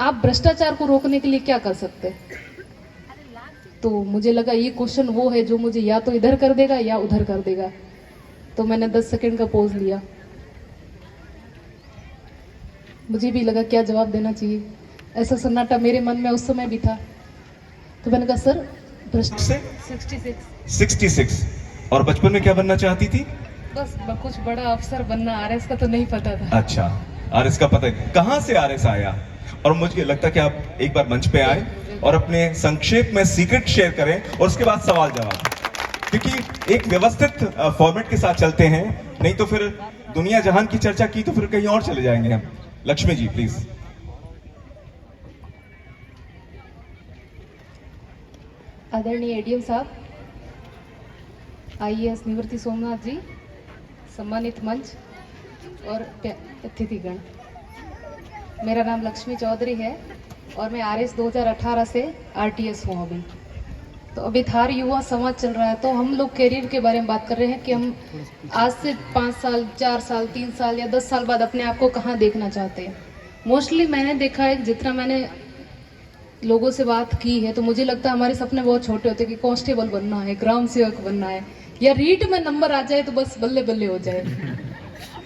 आप भ्रष्टाचार को रोकने के लिए क्या कर सकते हैं? तो मुझे लगा ये क्वेश्चन वो है जो मुझे या तो इधर कर देगा या उधर कर देगा। तो मैंने 10 सेकंड का पॉज लिया। मुझे भी लगा क्या जवाब देना चाहिए, ऐसा सन्नाटा मेरे मन में उस समय भी था। तो मैंने कहा सर 66। और बचपन में क्या बनना चाहती थी? बस कुछ बड़ा अफसर बनना। आरएस का तो नहीं पता था। अच्छा, आरएस का पता है। कहां से आरएस आया? और मुझे लगता है कि आप एक बार मंच पे आए और अपने संक्षेप में सीक्रेट शेयर करें और उसके बाद सवाल जवाब, क्योंकि एक व्यवस्थित फॉर्मेट के साथ चलते हैं, नहीं तो फिर दुनिया जहान की चर्चा की तो फिर कहीं और चले जाएंगे हम। लक्ष्मी जी प्लीज। आदरणीय एडीएम साहब, आईएएस निवृत्ति सोमनाथ जी, सम्मानित मंच और अतिथिगण, मेरा नाम लक्ष्मी चौधरी है और मैं आरएस 2018 से आरटीएस हूँ अभी। तो अभी थार युवा समाज चल रहा है, तो हम लोग करियर के बारे में बात कर रहे हैं कि हम आज से 5 साल, 4 साल, 3 साल या 10 साल बाद अपने आप को कहाँ देखना चाहते हैं। मोस्टली मैंने देखा है, जितना मैंने लोगों से बात की है, तो मुझे लगता है हमारे सपने बहुत छोटे होते हैं कि कांस्टेबल बनना है, ग्राम सेवक बनना है, या रीट में नंबर आ जाए तो बस बल्ले बल्ले हो जाए।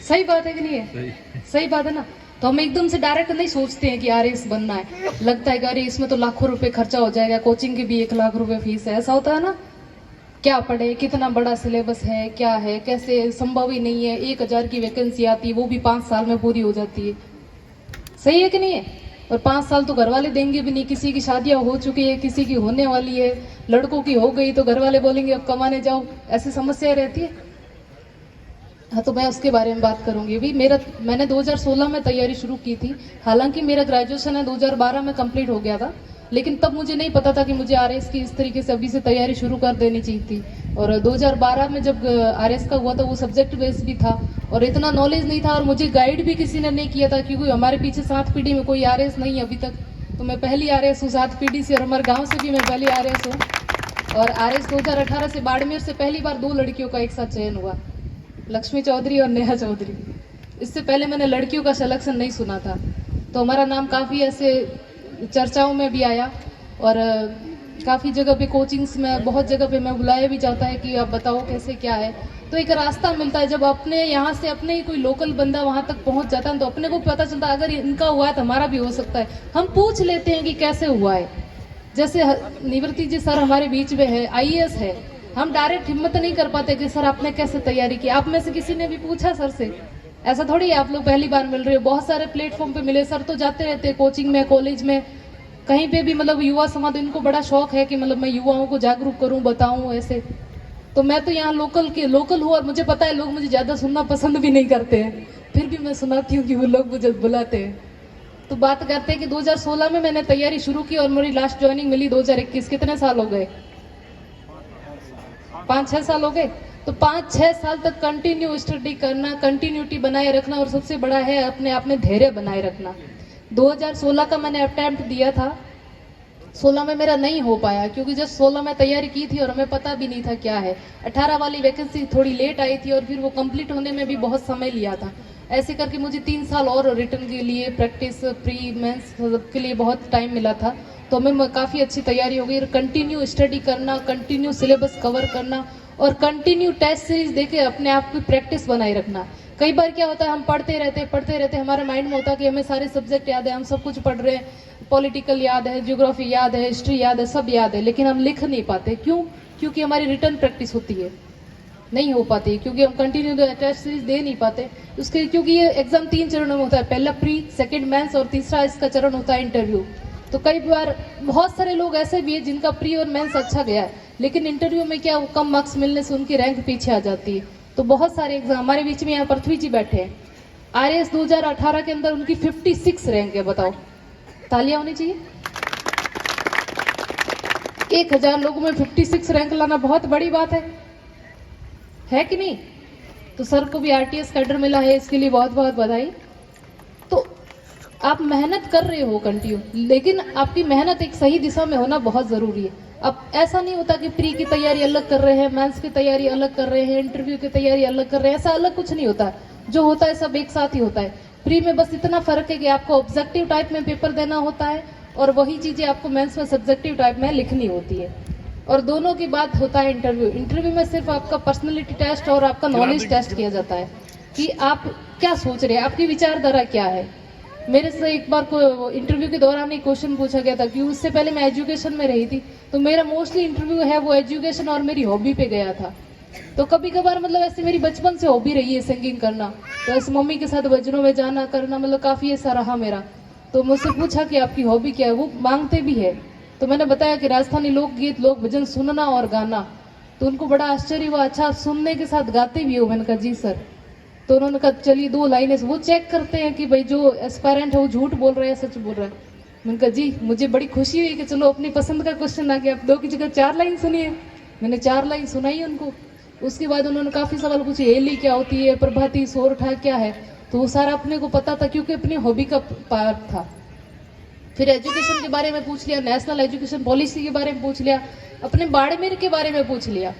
सही बात है कि नहीं है? सही बात है ना? तो हम एकदम से डायरेक्ट नहीं सोचते हैं कि आरएएस बनना है। लगता है कि अरे इसमें तो लाखों रुपए खर्चा हो जाएगा, कोचिंग की भी 1 लाख रुपए फीस है। ऐसा होता है ना? क्या पढ़े, कितना बड़ा सिलेबस है, क्या है, कैसे, संभव ही नहीं है। 1000 की वैकेंसी आती है, वो भी 5 साल में पूरी हो जाती है। सही है कि नहीं है? और 5 साल तो घर वाले देंगे भी नहीं। किसी की शादियां हो चुकी है, किसी की होने वाली है, लड़कों की हो गई तो घर वाले बोलेंगे अब कमाने जाओ। ऐसी समस्या रहती है। हाँ, तो मैं उसके बारे में बात करूंगी। अभी मैंने 2016 में तैयारी शुरू की थी। हालांकि मेरा ग्रेजुएशन है 2012 में कंप्लीट हो गया था, लेकिन तब मुझे नहीं पता था कि मुझे आरएस की इस तरीके से अभी से तैयारी शुरू कर देनी चाहिए थी। और 2012 में जब आरएस का हुआ था, वो सब्जेक्ट बेस्ड भी था और इतना नॉलेज नहीं था, और मुझे गाइड भी किसी ने नहीं किया था, क्योंकि हमारे पीछे 7 पीढ़ी में कोई आरएस नहीं है अभी तक। तो मैं पहली आरएस हूँ 7 पीढ़ी से, और हमारे गाँव से भी मैं पहली आरएस हूँ। और आरएस 2018 से बाड़मेर से पहली बार 2 लड़कियों का एक साथ चयन हुआ, लक्ष्मी चौधरी और नेहा चौधरी। इससे पहले मैंने लड़कियों का सिलेक्शन नहीं सुना था। तो हमारा नाम काफ़ी ऐसे चर्चाओं में भी आया, और काफ़ी जगह पे कोचिंग्स में, बहुत जगह पे मैं बुलाया भी जाता है कि आप बताओ कैसे क्या है। तो एक रास्ता मिलता है, जब अपने यहाँ से अपने ही कोई लोकल बंदा वहाँ तक पहुँच जाता है तो अपने को पता चलता है अगर इनका हुआ है तो हमारा भी हो सकता है। हम पूछ लेते हैं कि कैसे हुआ है। जैसे निवृत्ति जी सर हमारे बीच में है, आईएएस है, हम डायरेक्ट हिम्मत नहीं कर पाते कि सर आपने कैसे तैयारी की। आप में से किसी ने भी पूछा सर से? ऐसा थोड़ी है आप लोग पहली बार मिल रहे हो। बहुत सारे प्लेटफॉर्म पे मिले, सर तो जाते रहते हैं कोचिंग में, कॉलेज में, कहीं पे भी। मतलब युवा समाज, इनको बड़ा शौक है कि मतलब मैं युवाओं को जागरूक करूं, बताऊं ऐसे। तो मैं तो यहाँ लोकल हूँ, और मुझे पता है लोग मुझे ज्यादा सुनना पसंद भी नहीं करते हैं, फिर भी मैं सुनाती हूँ कि वो लोग मुझे बुलाते हैं। तो बात करते हैं कि 2016 में मैंने तैयारी शुरू की और मेरी लास्ट ज्वाइनिंग मिली 2021। कितने साल हो गए? 5-6 साल हो गए। तो 5-6 साल तक कंटिन्यू स्टडी करना, कंटिन्यूटी बनाए रखना, और सबसे बड़ा है अपने आप में धैर्य बनाए रखना। 2016 का मैंने अटेम्प्ट दिया था, 16 में मेरा नहीं हो पाया, क्योंकि जब 16 में तैयारी की थी और हमें पता भी नहीं था क्या है। 18 वाली वैकेंसी थोड़ी लेट आई थी और फिर वो कंप्लीट होने में भी बहुत समय लिया था। ऐसे करके मुझे 3 साल और रिटर्न के लिए, प्रैक्टिस, प्री मेंस के लिए बहुत टाइम मिला था। तो हमें काफ़ी अच्छी तैयारी हो गई। कंटिन्यू स्टडी करना, कंटिन्यू सिलेबस कवर करना, और कंटिन्यू टेस्ट सीरीज देके अपने आप की प्रैक्टिस बनाए रखना। कई बार क्या होता है, हम पढ़ते रहते हमारे माइंड में होता है कि हमें सारे सब्जेक्ट याद है, हम सब कुछ पढ़ रहे हैं, पॉलिटिकल याद है, ज्योग्राफी याद है, हिस्ट्री याद है, सब याद है, लेकिन हम लिख नहीं पाते। क्यों? क्योंकि हमारी रिटर्न प्रैक्टिस होती है, नहीं हो पाती, क्योंकि हम कंटिन्यू टेस्ट सीरीज दे नहीं पाते उसके। क्योंकि ये एग्जाम 3 चरणों में होता है, पहला प्री, सेकंड मेंस और तीसरा इसका चरण होता है इंटरव्यू। तो कई बार बहुत सारे लोग ऐसे भी है जिनका प्री और मेंस अच्छा गया है, लेकिन इंटरव्यू में क्या, कम मार्क्स मिलने से उनकी रैंक पीछे आ जाती है। तो बहुत सारे एग्जाम, हमारे बीच में यहाँ पृथ्वी जी बैठे हैं, आरएएस 2018 के अंदर उनकी 56 रैंक है। बताओ, तालियां होनी चाहिए। 1000 लोगों में 56 रैंक लाना बहुत बड़ी बात है कि नहीं? तो सर को भी आरटीएस कैडर मिला है, इसके लिए बहुत बहुत बधाई। तो आप मेहनत कर रहे हो कंटिन्यू, लेकिन आपकी मेहनत एक सही दिशा में होना बहुत जरूरी है। अब ऐसा नहीं होता कि प्री की तैयारी अलग कर रहे हैं, मेंस की तैयारी अलग कर रहे हैं, इंटरव्यू की तैयारी अलग कर रहे हैं, ऐसा अलग कुछ नहीं होता। जो होता है सब एक साथ ही होता है। प्री में बस इतना फर्क है कि आपको ऑब्जेक्टिव टाइप में पेपर देना होता है और वही चीजें आपको मेंस में सब्जेक्टिव टाइप में लिखनी होती है। और दोनों की बात होता है इंटरव्यू। इंटरव्यू में सिर्फ आपका पर्सनालिटी टेस्ट और आपका नॉलेज टेस्ट किया जाता है कि आप क्या सोच रहे हैं, आपकी विचारधारा क्या है। मेरे से एक बार को इंटरव्यू के दौरान एक क्वेश्चन पूछा गया था कि उससे पहले मैं एजुकेशन में रही थी, तो मेरा मोस्टली इंटरव्यू है वो एजुकेशन और मेरी हॉबी पे गया था। तो कभी कभार मतलब ऐसे मेरी बचपन से हॉबी रही है सिंगिंग करना, तो ऐसे मम्मी के साथ भजनों में जाना करना मतलब काफी ऐसा रहा मेरा। तो मुझसे पूछा कि आपकी हॉबी क्या है, वो मांगते भी है। तो मैंने बताया कि राजस्थानी लोकगीत, लोक भजन सुनना और गाना। तो उनको बड़ा आश्चर्य हुआ, अच्छा सुनने के साथ गाते भी हो? मैंने कहा जी सर। तो उन्होंने कहा चलिए 2 लाइनें, वो चेक करते हैं कि भाई जो एस्पायरेंट है वो झूठ बोल रहा है सच बोल रहा है। मैंने कहा जी मुझे बड़ी खुशी हुई कि चलो अपनी पसंद का क्वेश्चन आ गया, आप 2 की जगह 4 लाइन सुनिए। मैंने 4 लाइन सुनाई उनको। उसके बाद उन्होंने काफी सवाल पूछे, हेली क्या होती है, प्रभाती, सोरठा क्या है, तो वो सारा अपने को पता था क्योंकि अपनी हॉबी का पार्ट था। फिर एजुकेशन के बारे में पूछ लिया, नेशनल एजुकेशन पॉलिसी के बारे में पूछ लिया, अपने बाड़मेर के बारे में पूछ लिया,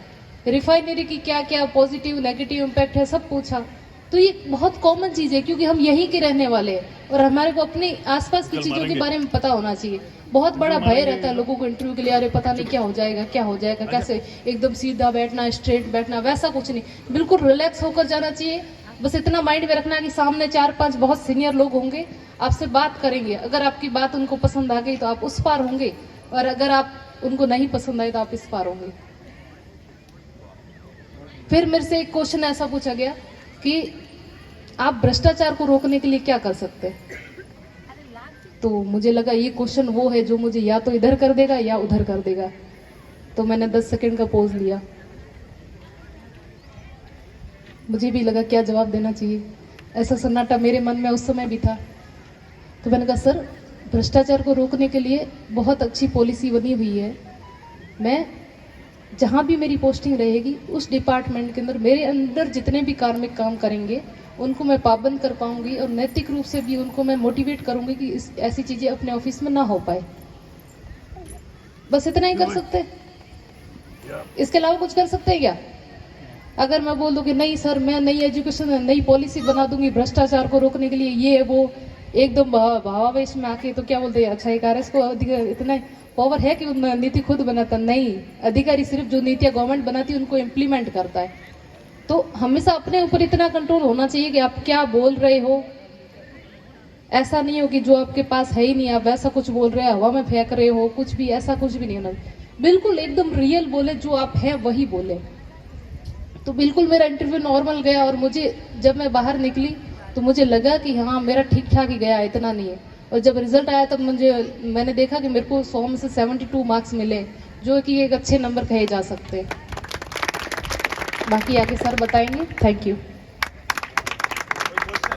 रिफाइनरी की क्या क्या पॉजिटिव नेगेटिव इम्पैक्ट है सब पूछा। तो ये बहुत कॉमन चीज है क्योंकि हम यहीं के रहने वाले हैं और हमारे को अपने आसपास की चीजों के बारे में पता होना चाहिए। बहुत बड़ा भय रहता है लोगों को इंटरव्यू के लिए, अरे पता नहीं क्या हो जाएगा क्या हो जाएगा, कैसे एकदम सीधा बैठना, स्ट्रेट बैठना, वैसा कुछ नहीं, बिल्कुल रिलैक्स होकर जाना चाहिए। बस इतना माइंड में रखना कि सामने 4-5 बहुत सीनियर लोग होंगे, आपसे बात करेंगे, अगर आपकी बात उनको पसंद आ गई तो आप उस पार होंगे और अगर आप उनको नहीं पसंद आए तो आप इस पार होंगे। फिर मेरे से एक क्वेश्चन ऐसा पूछा गया कि आप भ्रष्टाचार को रोकने के लिए क्या कर सकते हैं। तो मुझे लगा ये क्वेश्चन वो है जो मुझे या तो इधर कर देगा या उधर कर देगा। तो मैंने 10 सेकंड का पॉज लिया, मुझे भी लगा क्या जवाब देना चाहिए, ऐसा सन्नाटा मेरे मन में उस समय भी था। तो मैंने कहा सर भ्रष्टाचार को रोकने के लिए बहुत अच्छी पॉलिसी बनी हुई है, मैं जहाँ भी मेरी पोस्टिंग रहेगी उस डिपार्टमेंट के अंदर मेरे अंदर जितने भी कार्मिक काम करेंगे उनको मैं पाबंद कर पाऊंगी और नैतिक रूप से भी उनको मैं मोटिवेट करूंगी कि ऐसी चीजें अपने ऑफिस में ना हो पाए। बस इतना ही कर सकते, इसके अलावा कुछ कर सकते हैं क्या? अगर मैं बोल दूं कि नहीं सर मैं नई एजुकेशन नई पॉलिसी बना दूंगी भ्रष्टाचार को रोकने के लिए, ये वो एकदम भावावेश में आके, तो क्या बोलते हैं, अच्छा एक आरएस को इतना पावर है कि नीति खुद बनाता नहीं, अधिकारी सिर्फ जो नीतियां गवर्नमेंट बनाती है उनको इम्प्लीमेंट करता है। तो हमेशा अपने ऊपर इतना कंट्रोल होना चाहिए कि आप क्या बोल रहे हो, ऐसा नहीं हो कि जो आपके पास है ही नहीं आप वैसा कुछ बोल रहे हो, हवा में फेंक रहे हो, कुछ भी ऐसा कुछ भी नहीं होना। बिल्कुल एकदम रियल बोले, जो आप हैं वही बोले। तो बिल्कुल मेरा इंटरव्यू नॉर्मल गया और मुझे जब मैं बाहर निकली तो मुझे लगा कि हाँ मेरा ठीक ठाक ही गया, इतना नहीं है। और जब रिजल्ट आया तब मैंने देखा कि मेरे को 100 में से 72 मार्क्स मिले, जो कि एक अच्छे नंबर कहे जा सकते हैं। बाकी आगे सर बताएंगे। Thank you.